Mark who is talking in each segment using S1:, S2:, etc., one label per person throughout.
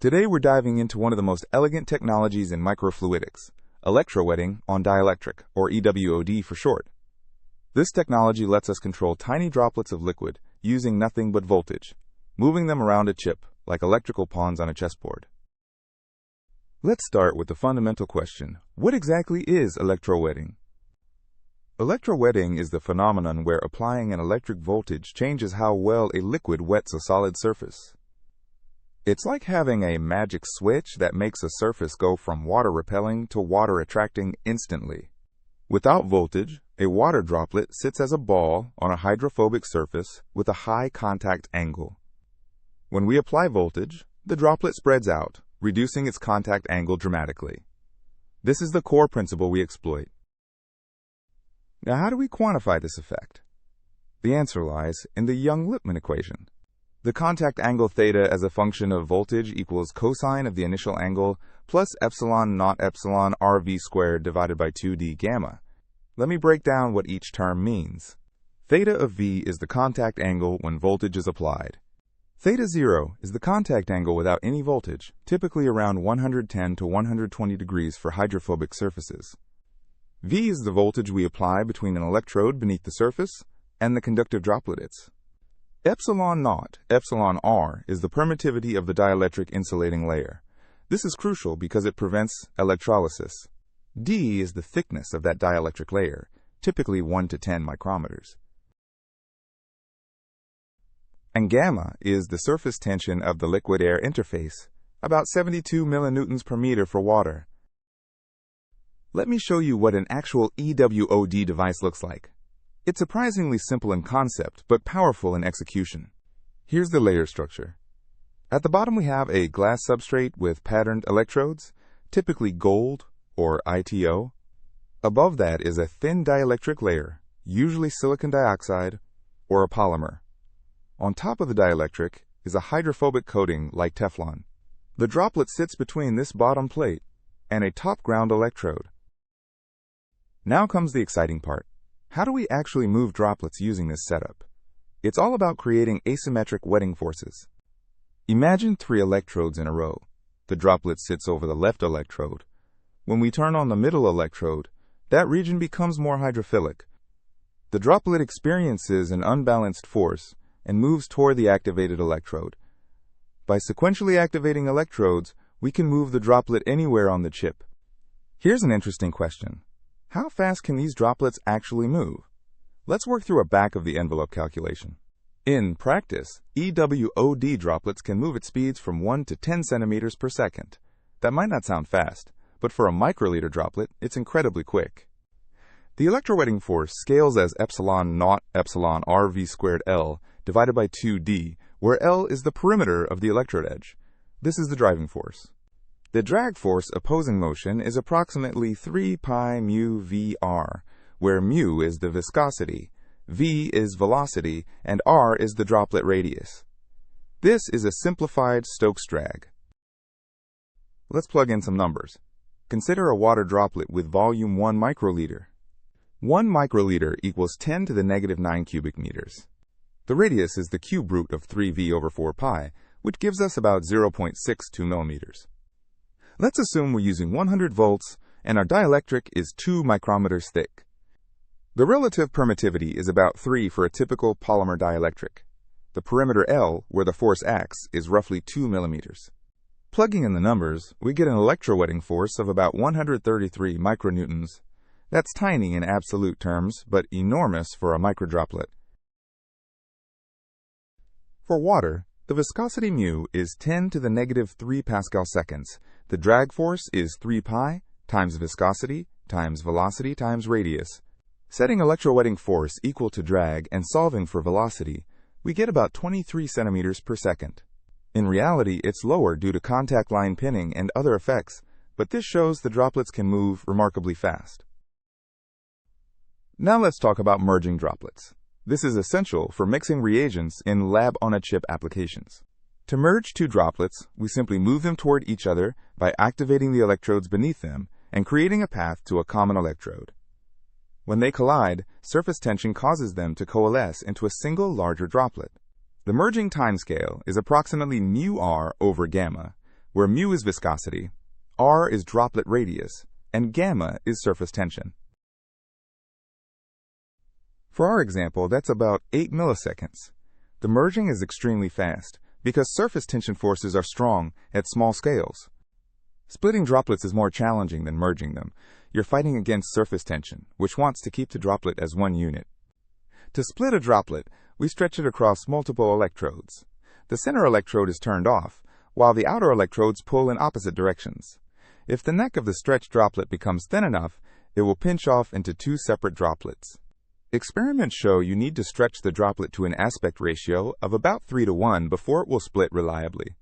S1: Today we're diving into one of the most elegant technologies in microfluidics, electrowetting on dielectric, or EWOD for short. This technology lets us control tiny droplets of liquid using nothing but voltage, moving them around a chip like electrical pawns on a chessboard. Let's start with the fundamental question: what exactly is electrowetting? Electrowetting is the phenomenon where applying an electric voltage changes how well a liquid wets a solid surface. It's like having a magic switch that makes a surface go from water-repelling to water-attracting instantly. Without voltage, a water droplet sits as a ball on a hydrophobic surface with a high contact angle. When we apply voltage, the droplet spreads out, reducing its contact angle dramatically. This is the core principle we exploit. Now, how do we quantify this effect? The answer lies in the Young-Lippmann equation. The contact angle theta as a function of voltage equals cosine of the initial angle plus epsilon naught epsilon RV squared divided by 2d gamma. Let me break down what each term means. Theta of V is the contact angle when voltage is applied. Theta 0 is the contact angle without any voltage, typically around 110 to 120 degrees for hydrophobic surfaces. V is the voltage we apply between an electrode beneath the surface and the conductive droplets. Epsilon naught, epsilon R, is the permittivity of the dielectric insulating layer. This is crucial because it prevents electrolysis. D is the thickness of that dielectric layer, typically 1 to 10 micrometers. And gamma is the surface tension of the liquid-air interface, about 72 millinewtons per meter for water. Let me show you what an actual EWOD device looks like. It's surprisingly simple in concept, but powerful in execution. Here's the layer structure. At the bottom we have a glass substrate with patterned electrodes, typically gold or ITO. Above that is a thin dielectric layer, usually silicon dioxide or a polymer. On top of the dielectric is a hydrophobic coating like Teflon. The droplet sits between this bottom plate and a top ground electrode. Now comes the exciting part. How do we actually move droplets using this setup? It's all about creating asymmetric wetting forces. Imagine 3 electrodes in a row. The droplet sits over the left electrode. When we turn on the middle electrode, that region becomes more hydrophilic. The droplet experiences an unbalanced force and moves toward the activated electrode. By sequentially activating electrodes, we can move the droplet anywhere on the chip. Here's an interesting question. How fast can these droplets actually move? Let's work through a back-of-the-envelope calculation. In practice, EWOD droplets can move at speeds from 1 to 10 centimeters per second. That might not sound fast, but for a microliter droplet, it's incredibly quick. The electrowetting force scales as epsilon naught epsilon RV squared L divided by 2d, where L is the perimeter of the electrode edge. This is the driving force. The drag force opposing motion is approximately 3 pi mu Vr, where mu is the viscosity, V is velocity, and R is the droplet radius. This is a simplified Stokes drag. Let's plug in some numbers. Consider a water droplet with volume 1 microliter. 1 microliter equals 10 to the negative 9 cubic meters. The radius is the cube root of 3V over 4 pi, which gives us about 0.62 millimeters. Let's assume we're using 100 volts and our dielectric is 2 micrometers thick. The relative permittivity is about 3 for a typical polymer dielectric. The perimeter L, where the force acts, is roughly 2 millimeters. Plugging in the numbers, we get an electrowetting force of about 133 micronewtons. That's tiny in absolute terms, but enormous for a microdroplet. For water, the viscosity mu is 10 to the negative 3 Pascal seconds. The drag force is 3 pi times viscosity times velocity times radius. Setting electrowetting force equal to drag and solving for velocity, we get about 23 centimeters per second. In reality, it's lower due to contact line pinning and other effects, but this shows the droplets can move remarkably fast. Now let's talk about merging droplets. This is essential for mixing reagents in lab-on-a-chip applications. To merge 2 droplets, we simply move them toward each other by activating the electrodes beneath them and creating a path to a common electrode. When they collide, surface tension causes them to coalesce into a single larger droplet. The merging timescale is approximately μr over gamma, where mu is viscosity, r is droplet radius, and gamma is surface tension. For our example, that's about 8 milliseconds. The merging is extremely fast because surface tension forces are strong at small scales. Splitting droplets is more challenging than merging them. You're fighting against surface tension, which wants to keep the droplet as one unit. To split a droplet, we stretch it across multiple electrodes. The center electrode is turned off, while the outer electrodes pull in opposite directions. If the neck of the stretched droplet becomes thin enough, it will pinch off into two separate droplets. Experiments show you need to stretch the droplet to an aspect ratio of about 3:1 before it will split reliably.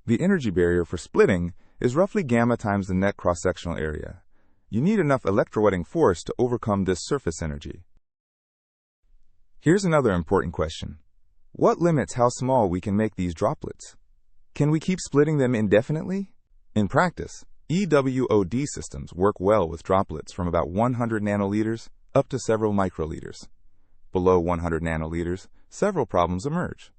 S1: The energy barrier for splitting is roughly gamma times the net cross-sectional area. You need enough electrowetting force to overcome this surface energy. Here's another important question. What limits how small we can make these droplets? Can we keep splitting them indefinitely? In practice, EWOD systems work well with droplets from about 100 nanoliters up to several microliters. Below 100 nanoliters, several problems emerge.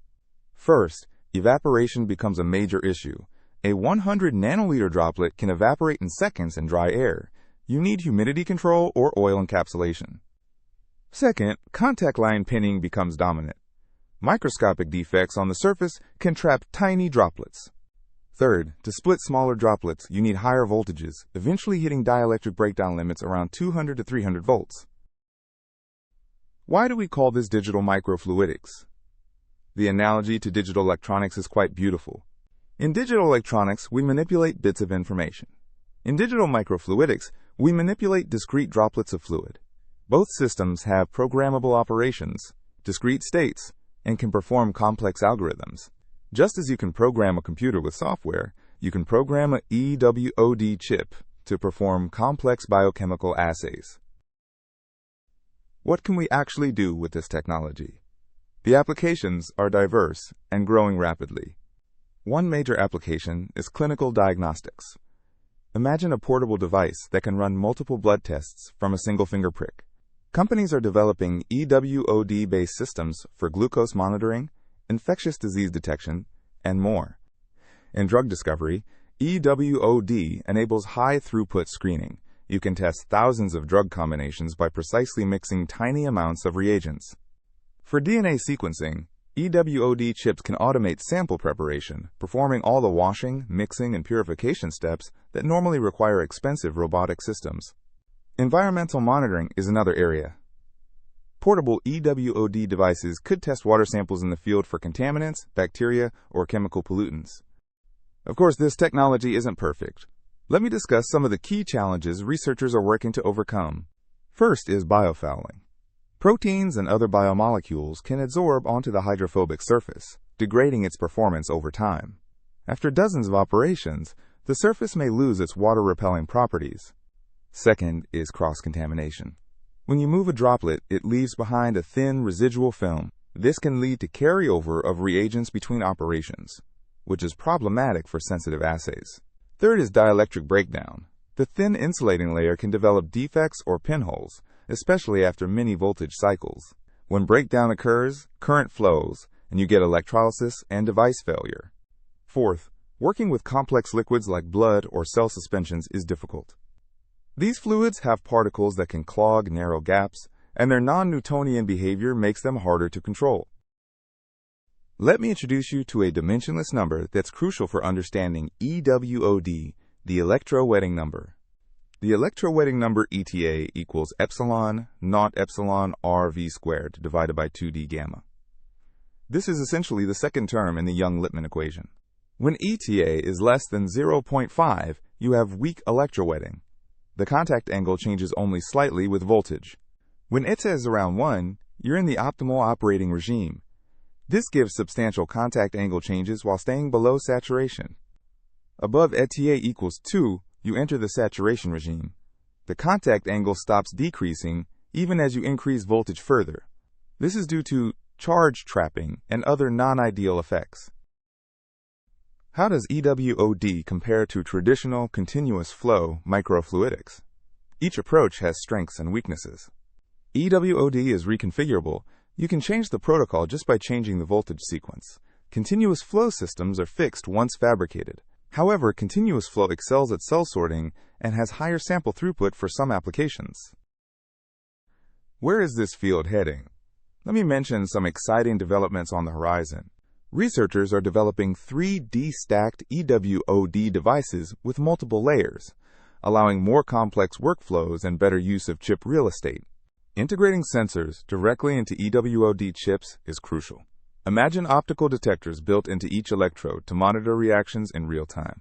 S1: First, evaporation becomes a major issue. A 100 nanoliter droplet can evaporate in seconds in dry air. You need humidity control or oil encapsulation. Second, contact line pinning becomes dominant. Microscopic defects on the surface can trap tiny droplets. Third, to split smaller droplets, you need higher voltages, eventually hitting dielectric breakdown limits around 200 to 300 volts. Why do we call this digital microfluidics? The analogy to digital electronics is quite beautiful. In digital electronics, we manipulate bits of information. In digital microfluidics, we manipulate discrete droplets of fluid. Both systems have programmable operations, discrete states, and can perform complex algorithms. Just as you can program a computer with software, you can program an EWOD chip to perform complex biochemical assays. What can we actually do with this technology? The applications are diverse and growing rapidly. One major application is clinical diagnostics. Imagine a portable device that can run multiple blood tests from a single finger prick. Companies are developing EWOD-based systems for glucose monitoring, infectious disease detection, and more. In drug discovery, EWOD enables high-throughput screening. You can test thousands of drug combinations by precisely mixing tiny amounts of reagents. For DNA sequencing, EWOD chips can automate sample preparation, performing all the washing, mixing, and purification steps that normally require expensive robotic systems. Environmental monitoring is another area. Portable EWOD devices could test water samples in the field for contaminants, bacteria, or chemical pollutants. Of course, this technology isn't perfect. Let me discuss some of the key challenges researchers are working to overcome. First is biofouling. Proteins and other biomolecules can adsorb onto the hydrophobic surface, degrading its performance over time. After dozens of operations, the surface may lose its water-repelling properties. Second is cross-contamination. When you move a droplet, it leaves behind a thin residual film. This can lead to carryover of reagents between operations, which is problematic for sensitive assays. Third is dielectric breakdown. The thin insulating layer can develop defects or pinholes, especially after many voltage cycles. When breakdown occurs, current flows, and you get electrolysis and device failure. Fourth, working with complex liquids like blood or cell suspensions is difficult. These fluids have particles that can clog narrow gaps, and their non-Newtonian behavior makes them harder to control. Let me introduce you to a dimensionless number that's crucial for understanding EWOD, the electrowetting number. The electrowetting number ETA equals epsilon naught epsilon RV squared divided by 2d gamma. This is essentially the second term in the Young-Lippmann equation. When ETA is less than 0.5, you have weak electrowetting. The contact angle changes only slightly with voltage. When ETA is around 1, you're in the optimal operating regime. This gives substantial contact angle changes while staying below saturation. Above ETA equals 2, you enter the saturation regime. The contact angle stops decreasing even as you increase voltage further. This is due to charge trapping and other non-ideal effects. How does EWOD compare to traditional continuous flow microfluidics? Each approach has strengths and weaknesses. EWOD is reconfigurable. You can change the protocol just by changing the voltage sequence. Continuous flow systems are fixed once fabricated. However, continuous flow excels at cell sorting and has higher sample throughput for some applications. Where is this field heading? Let me mention some exciting developments on the horizon. Researchers are developing 3D stacked EWOD devices with multiple layers, allowing more complex workflows and better use of chip real estate. Integrating sensors directly into EWOD chips is crucial. Imagine optical detectors built into each electrode to monitor reactions in real time.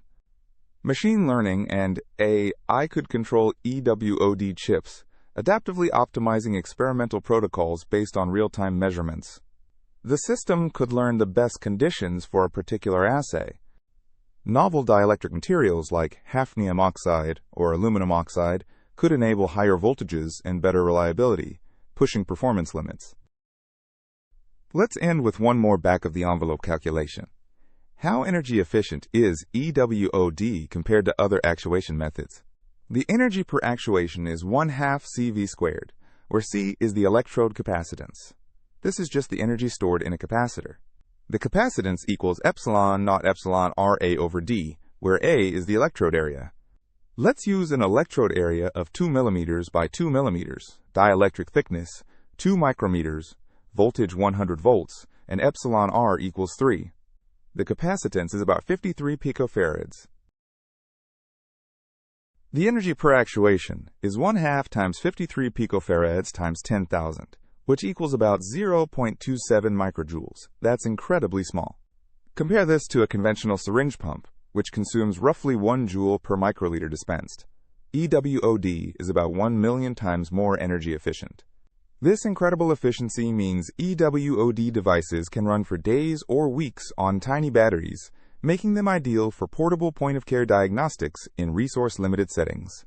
S1: Machine learning and AI could control EWOD chips, adaptively optimizing experimental protocols based on real-time measurements. The system could learn the best conditions for a particular assay. Novel dielectric materials like hafnium oxide or aluminum oxide could enable higher voltages and better reliability, pushing performance limits. Let's end with one more back-of-the-envelope calculation. How energy efficient is EWOD compared to other actuation methods? The energy per actuation is 1/2 CV squared, where C is the electrode capacitance. This is just the energy stored in a capacitor. The capacitance equals epsilon naught epsilon RA over D, where A is the electrode area. Let's use an electrode area of 2 mm by 2 mm, dielectric thickness 2 micrometers, voltage 100 volts, and epsilon R equals 3. The capacitance is about 53 picofarads. The energy per actuation is 1/2 times 53 picofarads times 10,000. Which equals about 0.27 microjoules. That's incredibly small. Compare this to a conventional syringe pump, which consumes roughly 1 joule per microliter dispensed. EWOD is about 1 million times more energy efficient. This incredible efficiency means EWOD devices can run for days or weeks on tiny batteries, making them ideal for portable point-of-care diagnostics in resource-limited settings.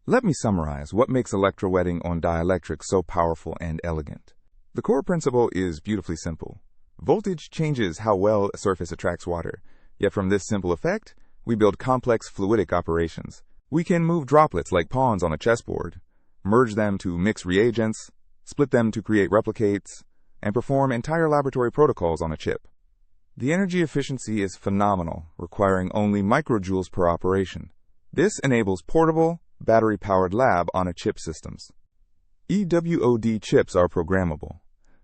S1: Let me summarize what makes electrowetting on dielectric so powerful and elegant. The core principle is beautifully simple. Voltage changes how well a surface attracts water, yet from this simple effect, we build complex fluidic operations. We can move droplets like pawns on a chessboard, merge them to mix reagents, split them to create replicates, and perform entire laboratory protocols on a chip. The energy efficiency is phenomenal, requiring only microjoules per operation. This enables portable, battery-powered lab-on-a-chip systems. EWOD chips are programmable.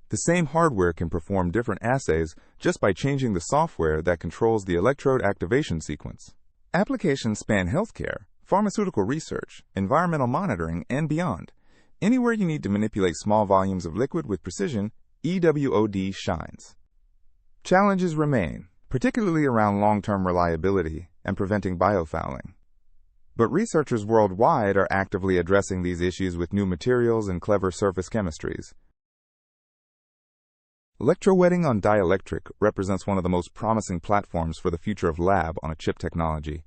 S1: The same hardware can perform different assays just by changing the software that controls the electrode activation sequence. Applications span healthcare, pharmaceutical research, environmental monitoring, and beyond. Anywhere you need to manipulate small volumes of liquid with precision, EWOD shines. Challenges remain, particularly around long-term reliability and preventing biofouling. But researchers worldwide are actively addressing these issues with new materials and clever surface chemistries. Electrowetting on dielectric represents one of the most promising platforms for the future of lab-on-a-chip technology.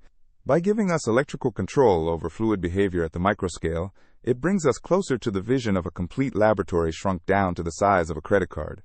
S1: By giving us electrical control over fluid behavior at the microscale, it brings us closer to the vision of a complete laboratory shrunk down to the size of a credit card.